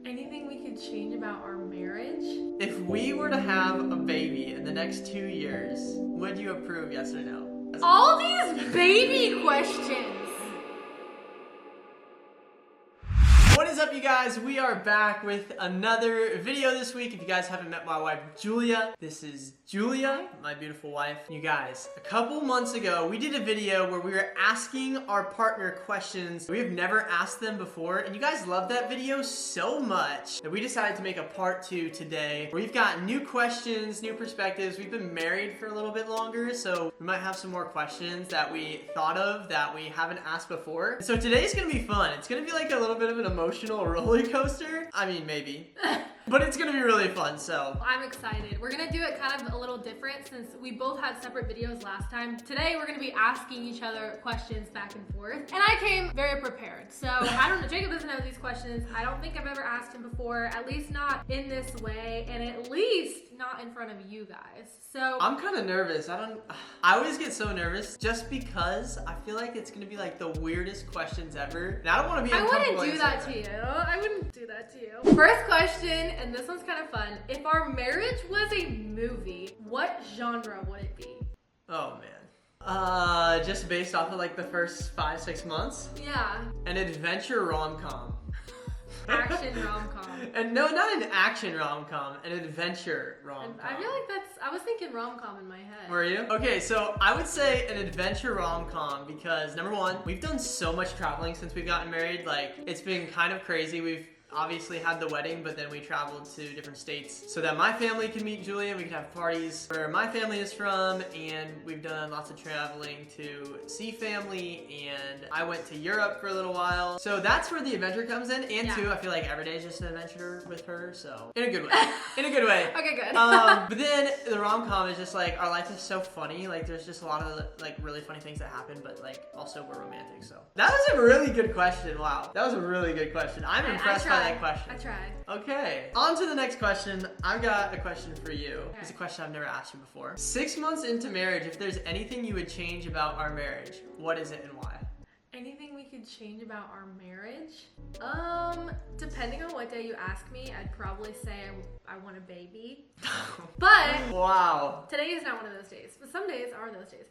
Anything we could change about our marriage? If we were to have a baby in the next 2 years, would you approve, yes or no? All these baby questions! What is up, you guys? We are back with another video this week. If you guys haven't met my wife, Julia, this is Julia, my beautiful wife. You guys, a couple months ago, we did a video where we were asking our partner questions we have never asked them before, and you guys loved that video so much that we decided to make a part 2 today, where we've got new questions, new perspectives. We've been married for a little bit longer, so we might have some more questions that we thought of that we haven't asked before. So today's gonna be fun. It's gonna be like a little bit of an emotional roller coaster. I mean, maybe. But it's gonna be really fun, so. I'm excited. We're gonna do it kind of a little different since we both had separate videos last time. Today, we're gonna be asking each other questions back and forth. And I came very prepared. So, I don't know, Jacob doesn't know these questions. I don't think I've ever asked him before, at least not in this way, and at least not in front of you guys. So. I'm kind of nervous. I always get so nervous just because I feel like it's gonna be like the weirdest questions ever. And I don't wanna be uncomfortable. I wouldn't do that to you. I wouldn't do that to you. First question, and this one's kind of fun. If our marriage was a movie, what genre would it be? Oh man. Just based off of like the first 5-6 months? Yeah. An adventure rom-com. Action rom-com. And no, not an action rom-com, an adventure rom-com. I feel like I was thinking rom-com in my head. Were you? Okay, so I would say an adventure rom-com because number one, we've done so much traveling since we've gotten married. Like, it's been kind of crazy. We've obviously had the wedding, but then we traveled to different states so that my family could meet Julia. We could have parties where my family is from, and we've done lots of traveling to see family, and I went to Europe for a little while. So that's where the adventure comes in, and two, I feel like every day is just an adventure with her, so in a good way. In a good way. Okay, good. But then the rom-com is just like, our life is so funny. Like, there's just a lot of like really funny things that happen, but like also we're romantic, so. That was a really good question. Wow. That was a really good question. I'm impressed by that question. I tried. Okay, on to the next question. I've got a question for you. Okay. It's a question I've never asked you before. 6 months into marriage, if there's anything you would change about our marriage, what is it and why? Anything we could change about our marriage? Depending on what day you ask me, I'd probably say I want a baby. But wow. Today is not one of those days, but some days are those days.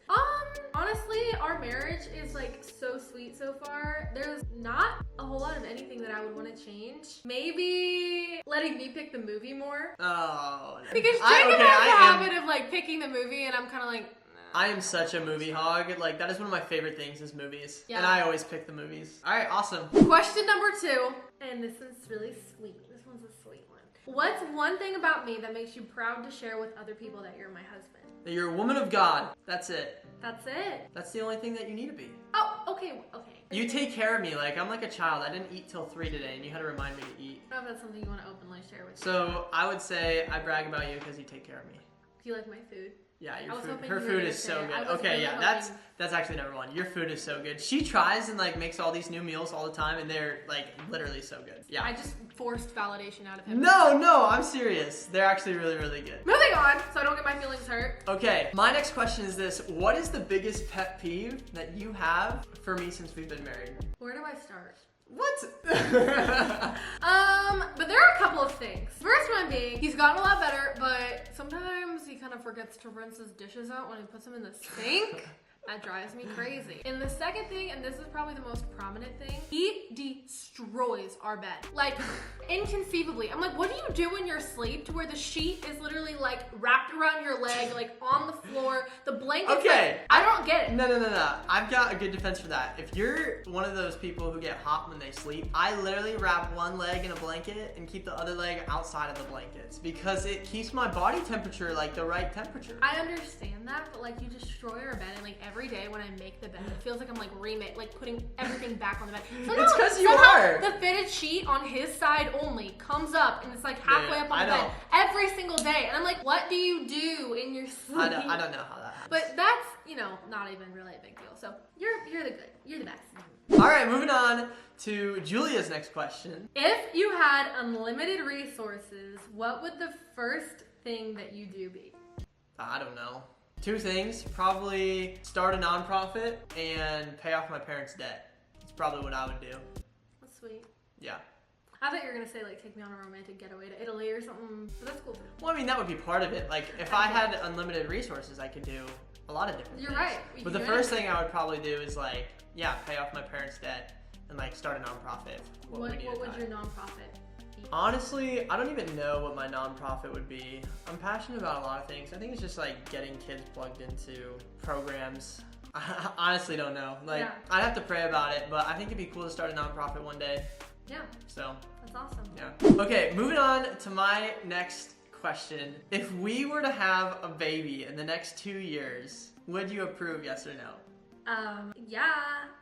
Honestly, our marriage is like so sweet so far. There's not a whole lot of anything that I would want to change. Maybe letting me pick the movie more. Oh. Because Jacob has a habit of like picking the movie, and I'm kind of like, I am such a movie hog. Like, that is one of my favorite things is movies. Yeah. And I always pick the movies. All right, awesome. Question number 2, and this one's really sweet. This one's a sweet one. What's one thing about me that makes you proud to share with other people that you're my husband? That you're a woman of God. That's it. That's it. That's the only thing that you need to be. Oh, okay. You take care of me. Like, I'm like a child. I didn't eat till 3 today, and you had to remind me to eat. I don't know if that's something you want to openly share with me. So, I would say I brag about you because you take care of me. Do you like my food? Yeah, your food. Her food is so good. Okay, yeah, that's actually number 1. Your food is so good. She tries and like makes all these new meals all the time, and they're like literally so good. Yeah. I just forced validation out of him. No, I'm serious. They're actually really, really good. Moving on, so I don't get my feelings hurt. Okay, my next question is this: what is the biggest pet peeve that you have for me since we've been married? Where do I start? What? But there are a couple of things. First one being, he's gotten a lot better, but sometimes he kind of forgets to rinse his dishes out when he puts them in the sink. That drives me crazy. And the second thing, and this is probably the most prominent thing, he destroys our bed. Like, inconceivably. I'm like, what do you do in your sleep to where the sheet is literally like wrapped around your leg, like on the floor, the blanket's okay. I don't get it. No. I've got a good defense for that. If you're one of those people who get hot when they sleep, I literally wrap one leg in a blanket and keep the other leg outside of the blankets because it keeps my body temperature like the right temperature. I understand that, but like you destroy our bed, and like every day when I make the bed, it feels like I'm like putting everything back on the bed. It's because you are. The fitted sheet on his side only comes up, and it's like halfway up on the bed every single day. And I'm like, what do you do in your sleep? I don't know how that happens. But that's, not even really a big deal. So you're the best. All right, moving on to Julia's next question. If you had unlimited resources, what would the first thing that you do be? I don't know. 2 things. Probably start a nonprofit and pay off my parents' debt. That's probably what I would do. That's sweet. Yeah. I thought you were gonna say like take me on a romantic getaway to Italy or something, but that's cool too. Well, I mean, that would be part of it. Like, if I had unlimited resources, I could do a lot of different You're things. right. But the first thing I would probably do is like, yeah, pay off my parents' debt and like start a nonprofit. What would your nonprofit be? Honestly, I don't even know what my nonprofit would be. I'm passionate about a lot of things. I think it's just like getting kids plugged into programs. I honestly don't know. Like, Yeah. I'd have to pray about it, but I think it'd be cool to start a nonprofit one day. Yeah. So. That's awesome. Yeah. Okay, moving on to my next question. If we were to have a baby in the next 2 years, would you approve, yes or no? Yeah,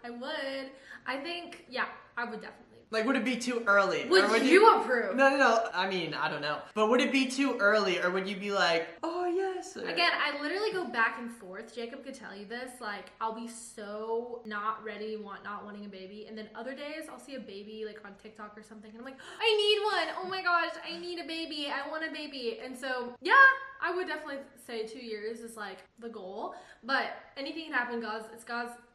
I would. I think, yeah, I would definitely. Like, would it be too early? Would you approve? No. I mean, I don't know. But would it be too early, or would you be like, oh, yes? Or... Again, I literally go back and forth. Jacob could tell you this. Like, I'll be so not ready, not wanting a baby. And then other days, I'll see a baby, like, on TikTok or something. And I'm like, I need one. Oh my gosh, I need a baby. I want a baby. And so, yeah, I would definitely say 2 years is, like, the goal. But anything can happen.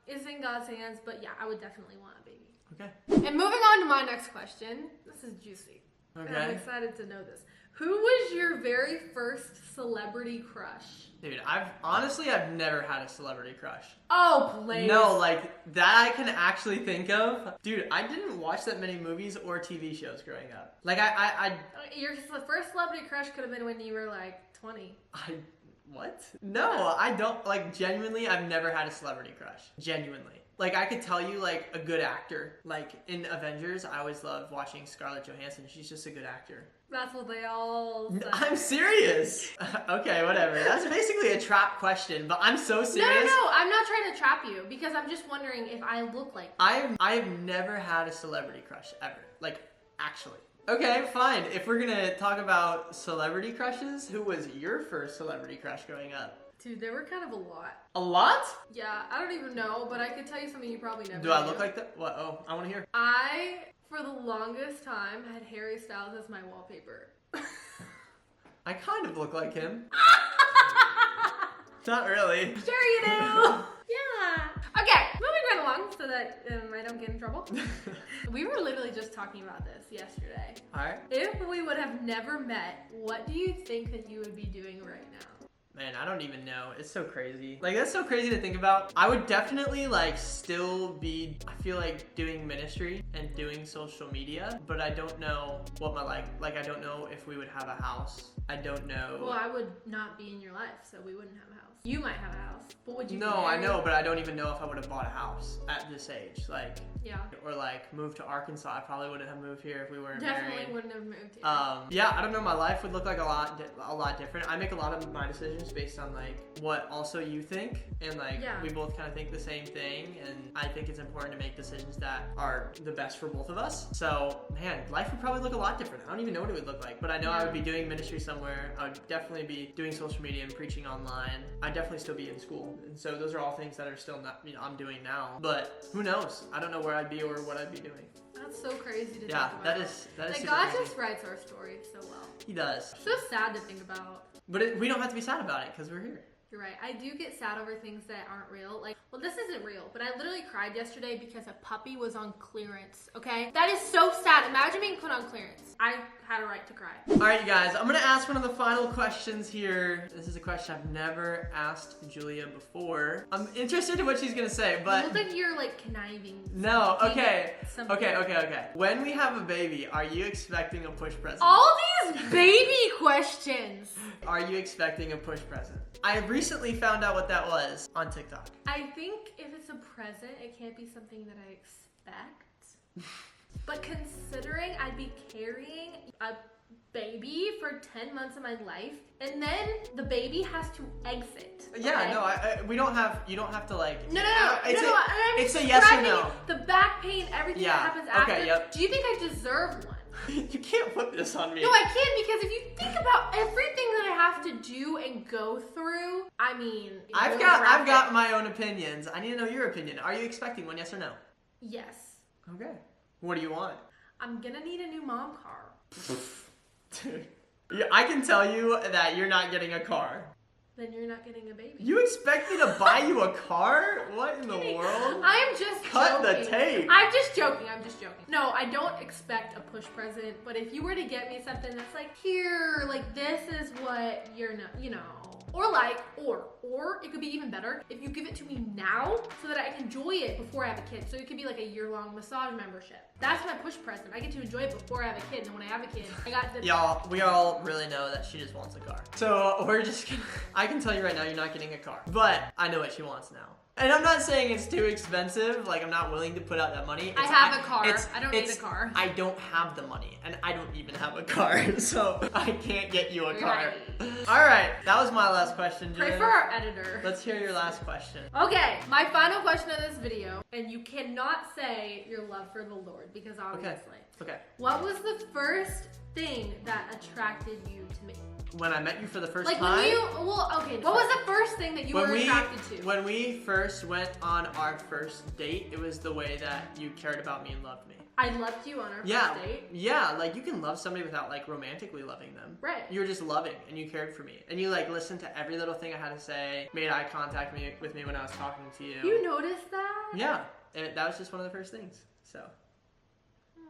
It's in God's hands. But, yeah, I would definitely want a baby. Okay. And moving on to my next question. This is juicy. Okay. And I'm excited to know this. Who was your very first celebrity crush? Dude, I've never had a celebrity crush. Oh, please. No, like, that I can actually think of. Dude, I didn't watch that many movies or TV shows growing up. Like, Your first celebrity crush could have been when you were, like, 20. What? No, I don't, like, genuinely, I've never had a celebrity crush. Genuinely. Like, I could tell you, like, a good actor. Like, in Avengers, I always loved watching Scarlett Johansson. She's just a good actor. That's what they all say. I'm serious. Okay, whatever. That's basically a trap question, but I'm so serious. No, I'm not trying to trap you, because I'm just wondering if I look like I have never had a celebrity crush, ever. Like, actually. Okay, fine. If we're gonna talk about celebrity crushes, who was your first celebrity crush growing up? Dude, there were kind of a lot. A lot? Yeah, I don't even know, but I could tell you something you probably never Do I knew. look like that? What? Oh, I want to hear. I, for the longest time, had Harry Styles as my wallpaper. I kind of look like him. Not really. Sure you do! Yeah. Okay, moving right along so that I don't get in trouble. We were literally just talking about this yesterday. Alright. If we would have never met, what do you think that you would be doing right now? Man, I don't even know. It's so crazy. Like, that's so crazy to think about. I would definitely, like, still be, I feel like, doing ministry and doing social media, but I don't know what my, like, I don't know if we would have a house. I don't know. Well, I would not be in your life, so we wouldn't have a house. You might have a house, but would you? No, I know, but I don't even know if I would have bought a house at this age. Like, yeah. Or like moved to Arkansas. I probably wouldn't have moved here if we weren't Definitely married. wouldn't have moved here. Yeah, I don't know. My life would look like a lot different. I make a lot of my decisions based on like what also you think, and like we both kind of think the same thing. And I think it's important to make decisions that are the best for both of us. So, man, life would probably look a lot different. I don't even know what it would look like, but I know I would be doing ministry somewhere. I would definitely be doing social media and preaching online. I'd definitely still be in school. And so those are all things that are still not, I'm doing now. But who knows? I don't know where I'd be or what I'd be doing. That's so crazy to think Yeah, about. that is like super God crazy. just writes our story so well. He does. So sad to think about. But we don't have to be sad about it because we're here. You're right. I do get sad over things that aren't real. Like, well, this isn't real, but I literally cried yesterday because a puppy was on clearance, okay? That is so sad. Imagine being put on clearance. I had a right to cry. All right, you guys, I'm gonna ask one of the final questions here. This is a question I've never asked Julia before. I'm interested in what she's gonna say, but... You look like you're, like, conniving. No, okay. Okay. When we have a baby, are you expecting a push present? All these baby questions! Are you expecting a push present? I recently found out what that was on TikTok. I think if it's a present, it can't be something that I expect. But considering I'd be carrying a baby for 10 months of my life, and then the baby has to exit. Yeah, okay? no, you don't have to like... No. It's a yes or no. The back pain, everything that happens after. Okay, yep. Do you think I deserve one? You can't put this on me. No, I can, because if you think about everything that I have to do and go through, I mean... I've got my own opinions. I need to know your opinion. Are you expecting one, yes or no? Yes. Okay. What do you want? I'm gonna need a new mom car. Dude, I can tell you that you're not getting a car. then you're not getting a baby. You expect me to buy you a car? What in the world? I am just Cut joking. the tape. I'm just joking. No, I don't expect a push present, but if you were to get me something that's like, here, like this is what you're not, you know. Or it could be even better if you give it to me now so that I can enjoy it before I have a kid. So it could be like a year-long massage membership. That's my push present. I get to enjoy it before I have a kid. And then when I have a kid, I got the... Y'all, we all really know that she just wants a car. So we're just gonna... I can tell you right now, you're not getting a car. But I know what she wants now. And I'm not saying it's too expensive, like I'm not willing to put out that money. I have a car. I don't need a car. I don't have the money, and I don't even have a car, so I can't get you a car. Right. Alright, that was my last question, Julia. Pray for our editor. Let's hear your last question. Okay, my final question of this video, and you cannot say your love for the Lord, because obviously. Okay. What was the first thing that attracted you to me? When I met you for the first like time? What was the first thing that you were attracted to? When we first went on our first date, it was the way that you cared about me and loved me. I loved you on our first date? Yeah, like you can love somebody without like romantically loving them. Right. You were just loving and you cared for me. And you like listened to every little thing I had to say, made eye contact with me when I was talking to you. You noticed that? Yeah, and that was just one of the first things, so.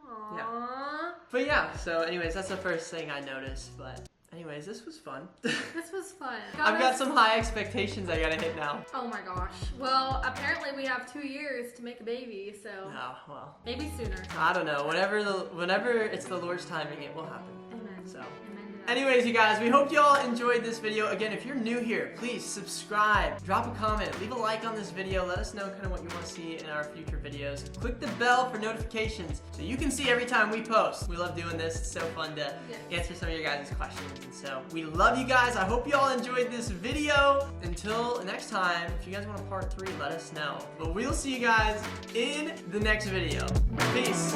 Aww. Yeah. But yeah, so anyways, that's the first thing I noticed, but anyways, this was fun. This was fun. I've got some high expectations I gotta hit now. Oh my gosh. Well, apparently we have 2 years to make a baby, so. Oh, well. Maybe sooner. I don't know. Whenever it's the Lord's timing, it will happen. Amen. So. Amen to that. Anyways, you guys, we hope y'all enjoyed this video. Again, if you're new here, please subscribe, drop a comment, leave a like on this video. Let us know kind of what you want to see in our future videos. Click the bell for notifications so you can see every time we post. We love doing this. It's so fun to answer some of your guys' questions. And so we love you guys. I hope you all enjoyed this video. Until next time, if you guys want a part 3, let us know. But we'll see you guys in the next video. Peace.